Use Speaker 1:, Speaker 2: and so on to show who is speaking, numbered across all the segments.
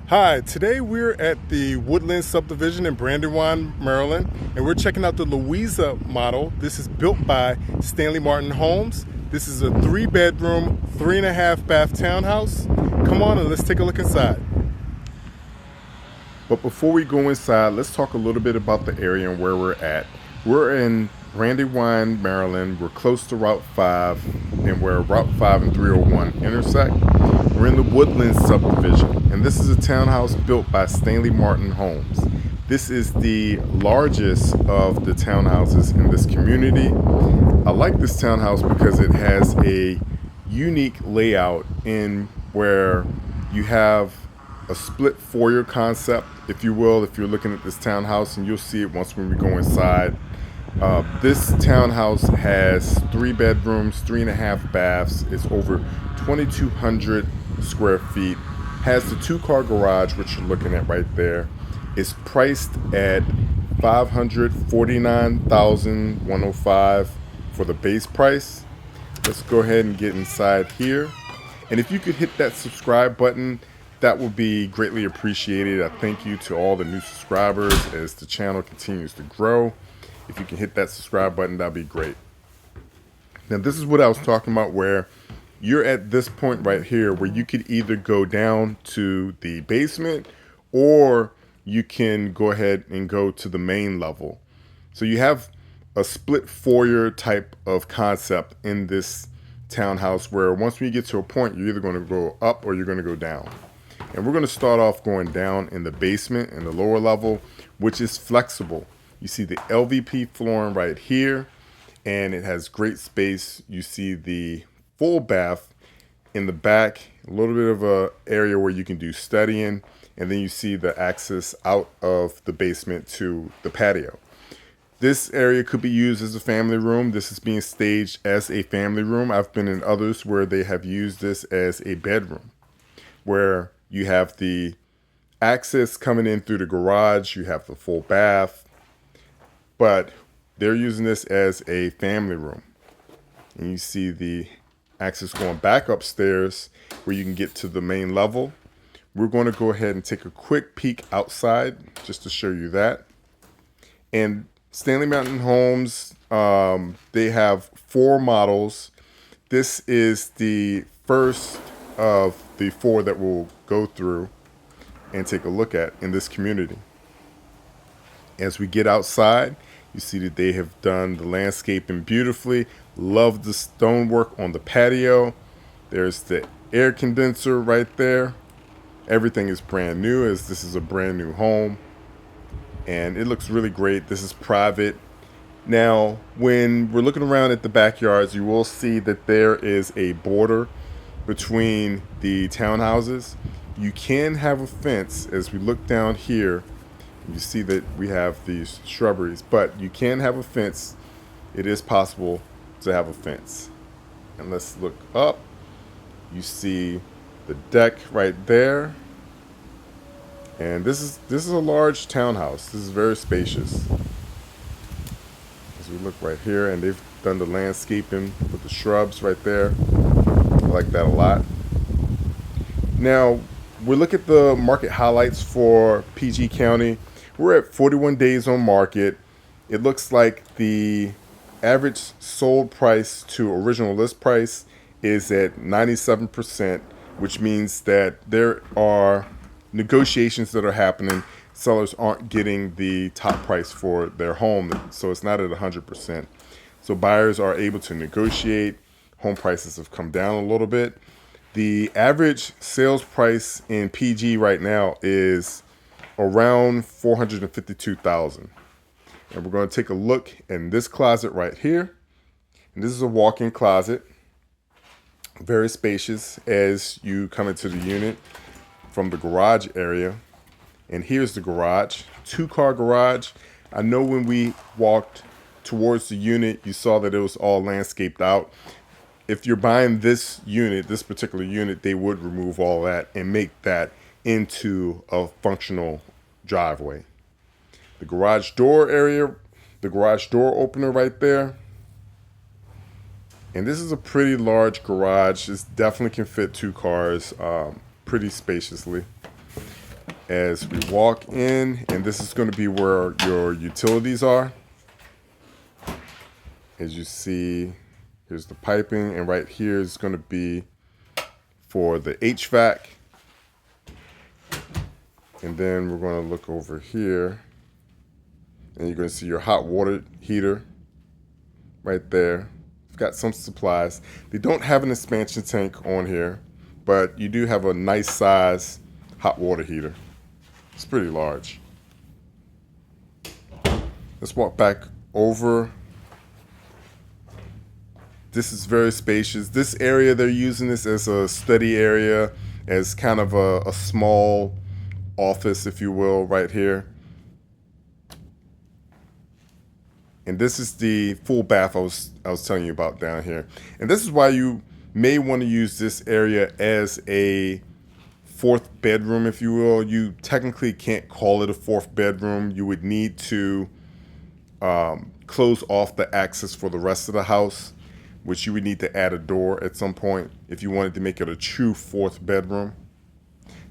Speaker 1: Hi, today we're at the Woodlands subdivision in Brandywine, Maryland, and we're checking out the Louisa Model. This is built by Stanley Martin Homes. This is a 3-bedroom, 3.5 bath townhouse. Come on and let's take a look inside. But before we go inside, let's talk a little bit about the area and where we're at. We're in Brandywine, Maryland. We're close to Route 5, and where Route 5 and 301 intersect. We're in the Woodlands subdivision, and this is a townhouse built by Stanley Martin Homes. This is the largest of the townhouses in this community. I like this townhouse because it has a unique layout in where you have a split foyer concept, if you will, if you're looking at this townhouse, and you'll see it once when we go inside. This townhouse has 3 bedrooms, 3.5 baths. It's over 2,200 square feet. Has the 2-car garage, which you're looking at right there. It's priced at $549,105 for the base price. Let's go ahead and get inside here. And if you could hit that subscribe button, that would be greatly appreciated. I thank you to all the new subscribers as the channel continues to grow. If you can hit that subscribe button, that'd be great. Now, this is what I was talking about, where you're at this point right here where you could either go down to the basement or you can go ahead and go to the main level. So you have a split foyer type of concept in this townhouse where once we get to a point, you're either going to go up or you're going to go down. And we're going to start off going down in the basement in the lower level, which is flexible. You see the LVP flooring right here, and it has great space. You see the full bath in the back, a little bit of a area where you can do studying, and then you see the access out of the basement to the patio. This area could be used as a family room. This is being staged as a family room. I've been in others where they have used this as a bedroom, where you have the access coming in through the garage, you have the full bath, but they're using this as a family room. And you see the access going back upstairs where you can get to the main level. We're going to go ahead and take a quick peek outside just to show you that. And Stanley Martin Homes, they have 4 models. This is the first of the 4 that we'll go through and take a look at in this community. As we get outside, you see that they have done the landscaping beautifully. Love the stonework on the patio. There's the air condenser right there. Everything is brand new, as this is a brand new home. And it looks really great. This is private. Now, when we're looking around at the backyards, you will see that there is a border between the townhouses. You can have a fence. As we look down here, you see that we have these shrubberies, but you can have a fence. It is possible to have a fence. And let's look up. You see the deck right there. And this is a large townhouse. This is very spacious. As we look right here, and they've done the landscaping with the shrubs right there. I like that a lot. Now, we look at the market highlights for PG County. We're at 41 days on market. It looks like the average sold price to original list price is at 97%, which means that there are negotiations that are happening. Sellers aren't getting the top price for their home, so it's not at 100%. So buyers are able to negotiate. Home prices have come down a little bit. The average sales price in PG right now is around $452,000. And we're going to take a look in this closet right here. And this is a walk-in closet, very spacious as you come into the unit from the garage area. And here's the garage, 2-car garage. I know when we walked towards the unit, you saw that it was all landscaped out. If you're buying this unit, this particular unit, they would remove all that and make that into a functional driveway. The garage door area, the garage door opener right there. And this is a pretty large garage. This definitely can fit 2 cars pretty spaciously. As we walk in, and this is going to be where your utilities are. As you see, here's the piping, and right here is going to be for the HVAC. And then we're going to look over here, and you're going to see your hot water heater right there. You've got some supplies. They don't have an expansion tank on here, but you do have a nice size hot water heater. It's pretty large. Let's walk back over. This is very spacious. This area, they're using this as a study area, as kind of a small office, if you will, right here. And this is the full bath I was telling you about down here. And this is why you may want to use this area as a fourth bedroom, if you will. You technically can't call it a fourth bedroom. You would need to close off the access for the rest of the house, which you would need to add a door at some point if you wanted to make it a true fourth bedroom.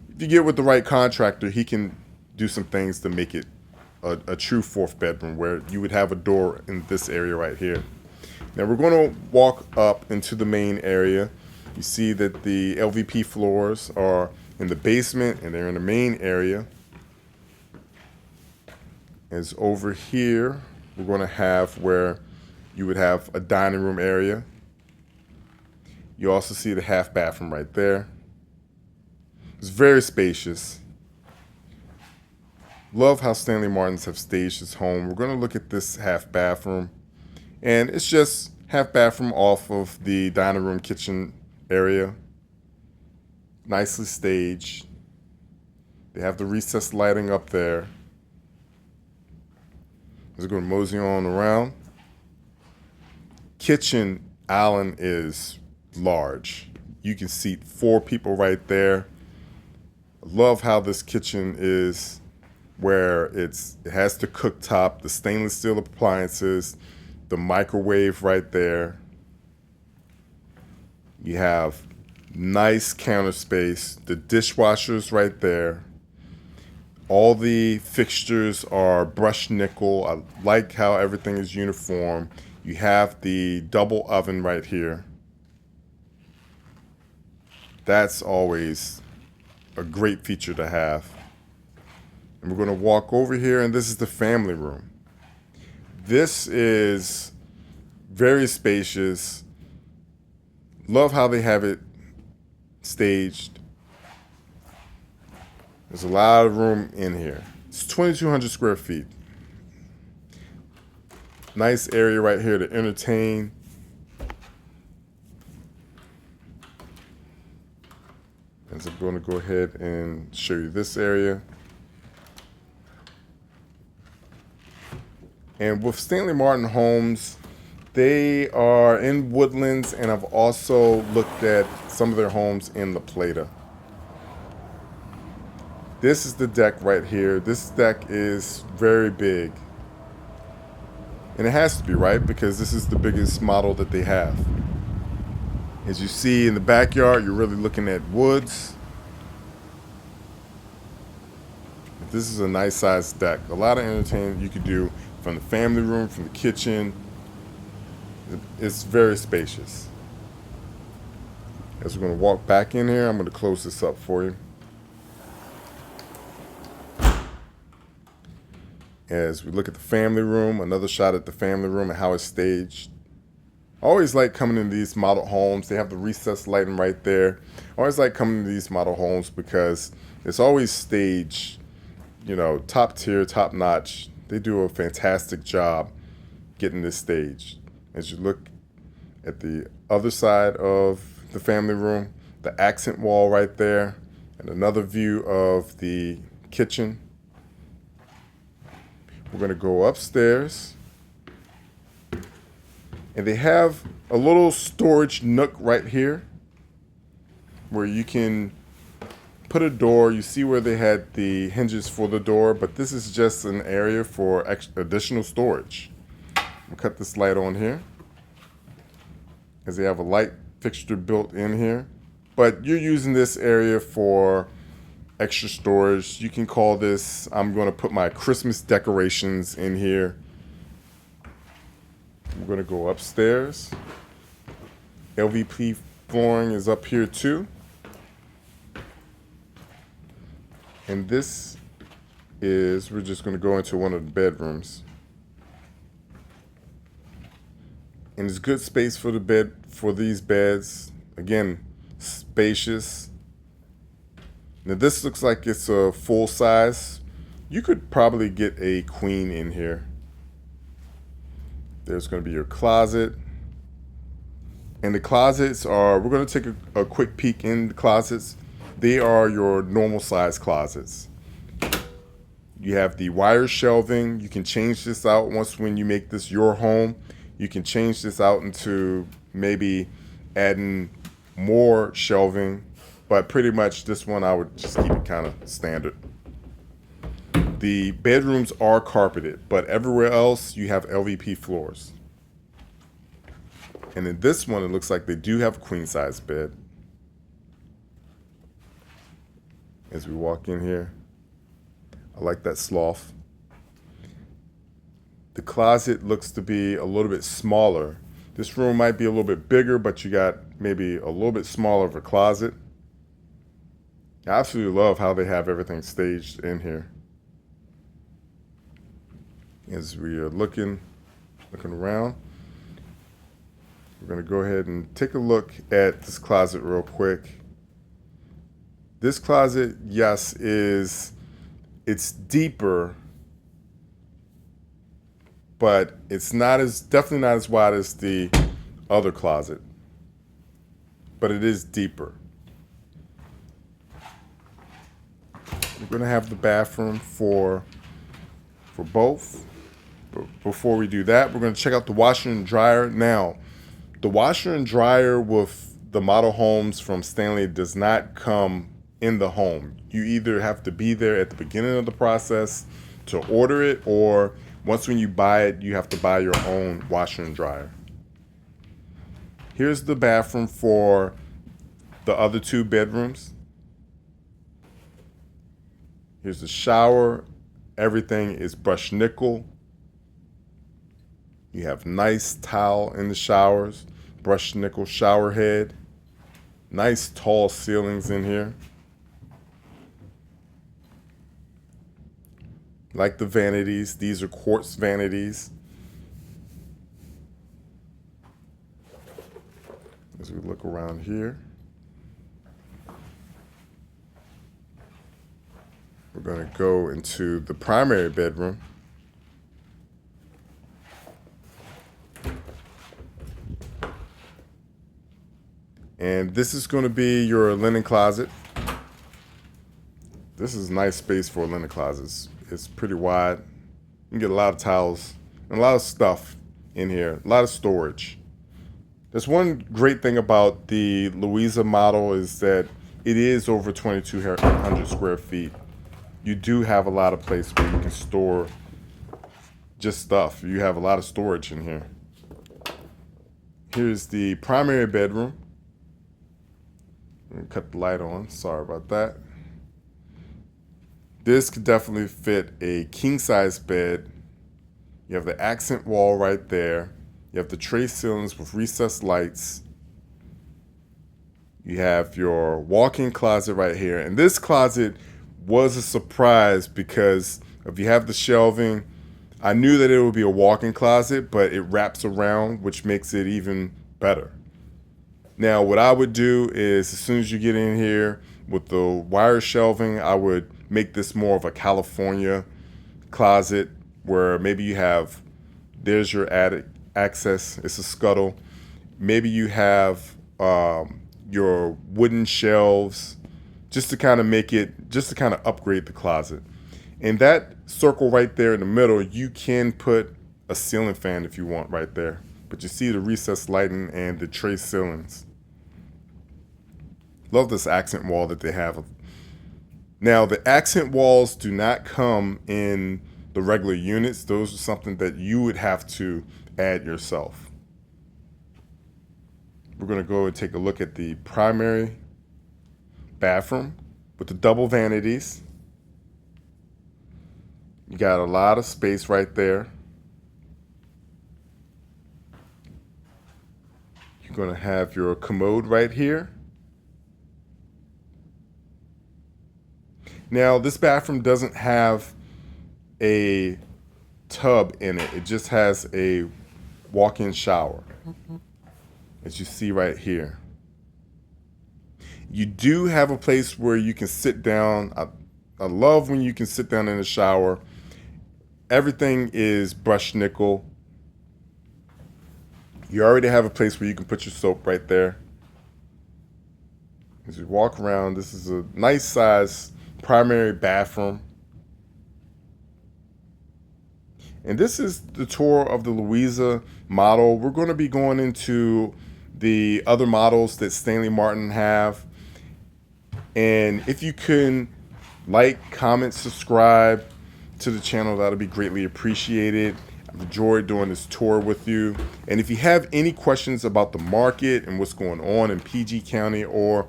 Speaker 1: If you get with the right contractor, he can do some things to make it a true fourth bedroom, where you would have a door in this area right here. Now we're going to walk up into the main area. You see that the LVP floors are in the basement, and they're in the main area. As over here, we're going to have where you would have a dining room area. You also see the half bathroom right there. It's very spacious. Love how Stanley Martins have staged his home. We're going to look at this half bathroom, and it's just half bathroom off of the dining room kitchen area. Nicely staged. They have the recessed lighting up there. Let's go mosey on around. Kitchen island is large. You can seat 4 people right there. Love how this kitchen is, where it has the cooktop, the stainless steel appliances, the microwave right there. You have nice counter space, the dishwasher's right there. All the fixtures are brushed nickel. I like how everything is uniform. You have the double oven right here. That's always a great feature to have. And we're going to walk over here, and this is the family room. This is very spacious. Love how they have it staged. There's a lot of room in here. It's 2,200 square feet. Nice area right here to entertain. And so I'm going to go ahead and show you this area. And with Stanley Martin Homes, they are in Woodlands, and I've also looked at some of their homes in La Plata. This is the deck right here. This deck is very big. And it has to be, right? Because this is the biggest model that they have. As you see in the backyard, you're really looking at woods. This is a nice sized deck. A lot of entertainment you could do from the family room, from the kitchen. It's very spacious. As we're going to walk back in here, I'm going to close this up for you. As we look at the family room, another shot at the family room and how it's staged. I always like coming into these model homes. They have the recessed lighting right there. I always like coming to these model homes because it's always staged, you know, top tier, top notch. They do a fantastic job getting this staged. As you look at the other side of the family room, the accent wall right there, and another view of the kitchen. We're going to go upstairs, and they have a little storage nook right here where you can put a door. You see where they had the hinges for the door, but this is just an area for additional storage. We'll cut this light on here, as they have a light fixture built in here, but you're using this area for extra storage. You can call this, I'm going to put my Christmas decorations in here. I'm going to go upstairs. LVP flooring is up here too. And this is, we're just going to go into one of the bedrooms. And it's good space for the bed, for these beds. Again, spacious. Now this looks like it's a full size. You could probably get a queen in here. There's going to be your closet. And the closets are, we're going to take a quick peek in the closets. They are your normal size closets. You have the wire shelving. You can change this out once when you make this your home. You can change this out into maybe adding more shelving, but pretty much this one I would just keep it kind of standard. The bedrooms are carpeted, but everywhere else you have LVP floors. And in this one, it looks like they do have a queen size bed. As we walk in here, I like that sloth. The closet looks to be a little bit smaller. This room might be a little bit bigger, but you got maybe a little bit smaller of a closet. I absolutely love how they have everything staged in here. As we are looking around, we're going to go ahead and take a look at this closet real quick. This closet, yes, it's deeper, but it's definitely not as wide as the other closet, but it is deeper. We're going to have the bathroom for both. But before we do that, we're going to check out the washer and dryer. Now, the washer and dryer with the model homes from Stanley does not come in the home. You either have to be there at the beginning of the process to order it, or once when you buy it, you have to buy your own washer and dryer. Here's the bathroom for the other two bedrooms. Here's the shower. Everything is brushed nickel. You have nice tile in the showers, brushed nickel shower head. Nice tall ceilings in here. Like the vanities, these are quartz vanities. As we look around here, we're going to go into the primary bedroom. And this is going to be your linen closet. This is a nice space for a linen closet. It's pretty wide. You can get a lot of towels and a lot of stuff in here, a lot of storage. There's one great thing about the Louisa model is that it is over 2,200 square feet. You do have a lot of place where you can store just stuff. You have a lot of storage in here. Here's the primary bedroom. I'm gonna cut the light on, sorry about that. This could definitely fit a king size bed. You have the accent wall right there. You have the tray ceilings with recessed lights. You have your walk-in closet right here. And this closet was a surprise because if you have the shelving, I knew that it would be a walk-in closet, but it wraps around, which makes it even better. Now, what I would do is as soon as you get in here with the wire shelving, I would make this more of a California closet where maybe you have, there's your attic access, it's a scuttle. Maybe you have your wooden shelves just to kind of make it, just to kind of upgrade the closet. In that circle right there in the middle, you can put a ceiling fan if you want right there. But you see the recessed lighting and the tray ceilings. Love this accent wall that they have. Now, the accent walls do not come in the regular units. Those are something that you would have to add yourself. We're going to go and take a look at the primary bathroom. with the double vanities. You got a lot of space right there. You're going to have your commode right here. Now, this bathroom doesn't have a tub in it. It just has a walk-in shower, as you see right here. You do have a place where you can sit down. I love when you can sit down in the shower. Everything is brushed nickel. You already have a place where you can put your soap right there. As you walk around, this is a nice size primary bathroom. And this is the tour of the Louisa model. We're going to be going into the other models that Stanley Martin have. And if you can like, comment, subscribe to the channel, that'll be greatly appreciated. I've enjoyed doing this tour with you. And if you have any questions about the market and what's going on in PG County or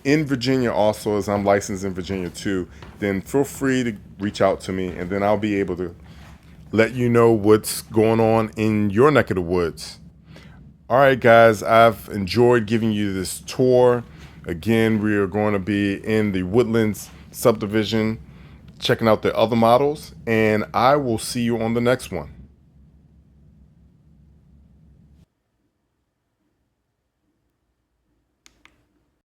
Speaker 1: in Virginia also, as I'm licensed in Virginia too, then feel free to reach out to me, and then I'll be able to let you know what's going on in your neck of the woods. All right, guys, I've enjoyed giving you this tour. Again, we are going to be in the Woodlands subdivision, checking out the other models, and I will see you on the next one.